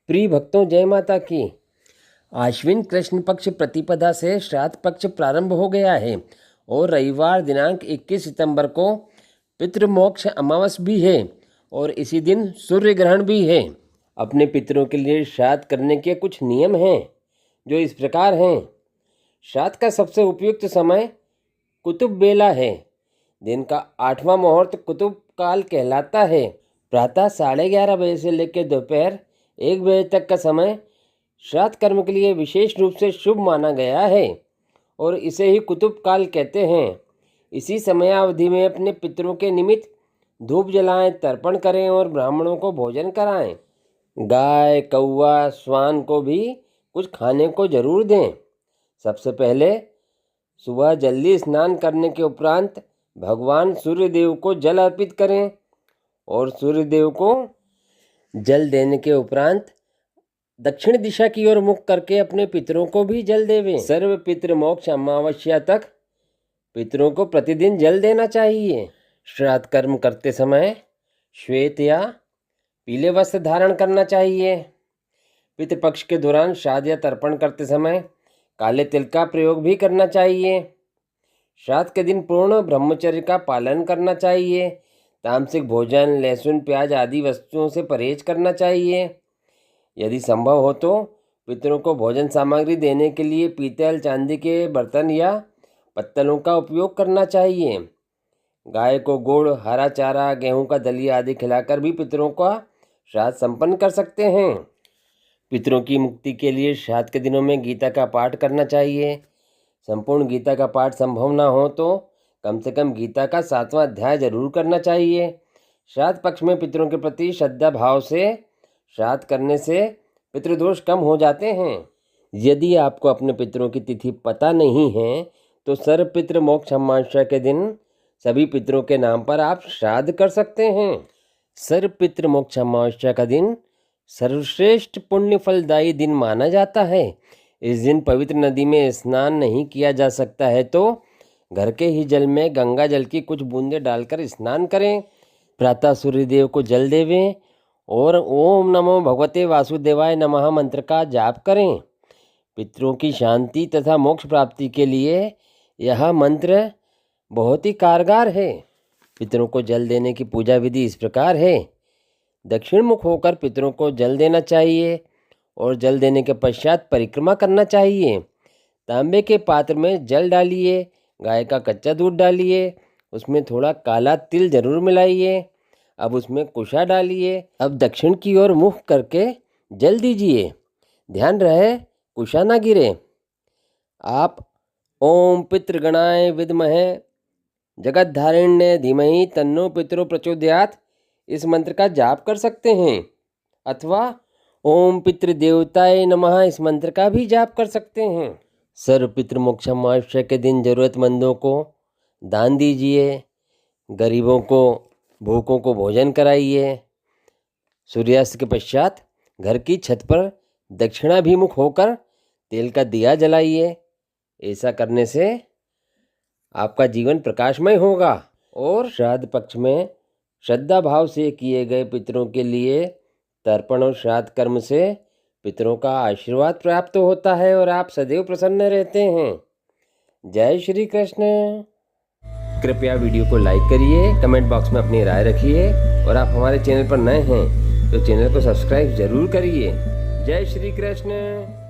प्रिय भक्तों, जय माता की। आश्विन कृष्ण पक्ष प्रतिपदा से श्राद्ध पक्ष प्रारंभ हो गया है और रविवार दिनांक 21 सितंबर को पितृमोक्ष अमावस भी है और इसी दिन सूर्य ग्रहण भी है। अपने पितरों के लिए श्राद्ध करने के कुछ नियम हैं जो इस प्रकार हैं। श्राद्ध का सबसे उपयुक्त समय कुतुब बेला है। दिन का 8वां मुहूर्त कुतुब काल कहलाता है। प्रातः 11:30 बजे से लेकर दोपहर 1 बजे तक का समय श्राद्ध कर्म के लिए विशेष रूप से शुभ माना गया है और इसे ही कुतुब काल कहते हैं। इसी समयावधि में अपने पितरों के निमित्त धूप जलाएं, तर्पण करें और ब्राह्मणों को भोजन कराएं। गाय, कौवा, श्वान को भी कुछ खाने को जरूर दें। सबसे पहले सुबह जल्दी स्नान करने के उपरांत भगवान सूर्यदेव को जल अर्पित करें और सूर्यदेव को जल देने के उपरांत दक्षिण दिशा की ओर मुख करके अपने पितरों को भी जल देवें। सर्व पितृ मोक्ष अमावस्या तक पितरों को प्रतिदिन जल देना चाहिए। श्राद्ध कर्म करते समय श्वेत या पीले वस्त्र धारण करना चाहिए। पितृपक्ष के दौरान श्राद्ध या तर्पण करते समय काले तिल का प्रयोग भी करना चाहिए। श्राद्ध के दिन पूर्ण ब्रह्मचर्य का पालन करना चाहिए। तामसिक भोजन, लहसुन, प्याज आदि वस्तुओं से परहेज करना चाहिए। यदि संभव हो तो पितरों को भोजन सामग्री देने के लिए पीतल, चांदी के बर्तन या पत्तलों का उपयोग करना चाहिए। गाय को गुड़, हरा चारा, गेहूं का दलिया आदि खिलाकर भी पितरों का श्राद्ध संपन्न कर सकते हैं। पितरों की मुक्ति के लिए श्राद्ध के दिनों में गीता का पाठ करना चाहिए। संपूर्ण गीता का पाठ संभव ना हो तो कम से कम गीता का 7वां अध्याय जरूर करना चाहिए। श्राद्ध पक्ष में पितरों के प्रति श्रद्धा भाव से श्राद्ध करने से पितृदोष कम हो जाते हैं। यदि आपको अपने पितरों की तिथि पता नहीं है तो सर्व पितृ मोक्ष अमावस्या के दिन सभी पितरों के नाम पर आप श्राद्ध कर सकते हैं। सर्व पितृ मोक्ष अमावस्या का दिन सर्वश्रेष्ठ पुण्य फलदायी दिन माना जाता है। इस दिन पवित्र नदी में स्नान नहीं किया जा सकता है तो घर के ही जल में गंगा जल की कुछ बूंदें डालकर स्नान करें। प्रातः सूर्यदेव को जल देवें और ओम नमो भगवते वासुदेवाय नमः मंत्र का जाप करें। पितरों की शांति तथा मोक्ष प्राप्ति के लिए यह मंत्र बहुत ही कारगर है। पितरों को जल देने की पूजा विधि इस प्रकार है। दक्षिण मुख होकर पितरों को जल देना चाहिए और जल देने के पश्चात परिक्रमा करना चाहिए। तांबे के पात्र में जल डालिए, गाय का कच्चा दूध डालिए, उसमें थोड़ा काला तिल जरूर मिलाइए। अब उसमें कुशा डालिए। अब दक्षिण की ओर मुख करके जल दीजिए। ध्यान रहे कुशा ना गिरे। आप ओम पितृगणाय विद्महे जगद्धारिण्य धीमहि तन्नो पितरो प्रचोदयात् इस मंत्र का जाप कर सकते हैं अथवा ओम पितृदेवताय नमः इस मंत्र का भी जाप कर सकते हैं। सर्व पितृ मोक्ष अमावस्या के दिन जरूरतमंदों को दान दीजिए। गरीबों को, भूखों को भोजन कराइए। सूर्यास्त के पश्चात घर की छत पर दक्षिणाभिमुख होकर तेल का दिया जलाइए। ऐसा करने से आपका जीवन प्रकाशमय होगा और श्राद्ध पक्ष में श्रद्धा भाव से किए गए पितरों के लिए तर्पण और श्राद्ध कर्म से पितरों का आशीर्वाद प्राप्त होता है और आप सदैव प्रसन्न रहते हैं। जय श्री कृष्ण। कृपया वीडियो को लाइक करिए, कमेंट बॉक्स में अपनी राय रखिए और आप हमारे चैनल पर नए हैं तो चैनल को सब्सक्राइब जरूर करिए। जय श्री कृष्ण।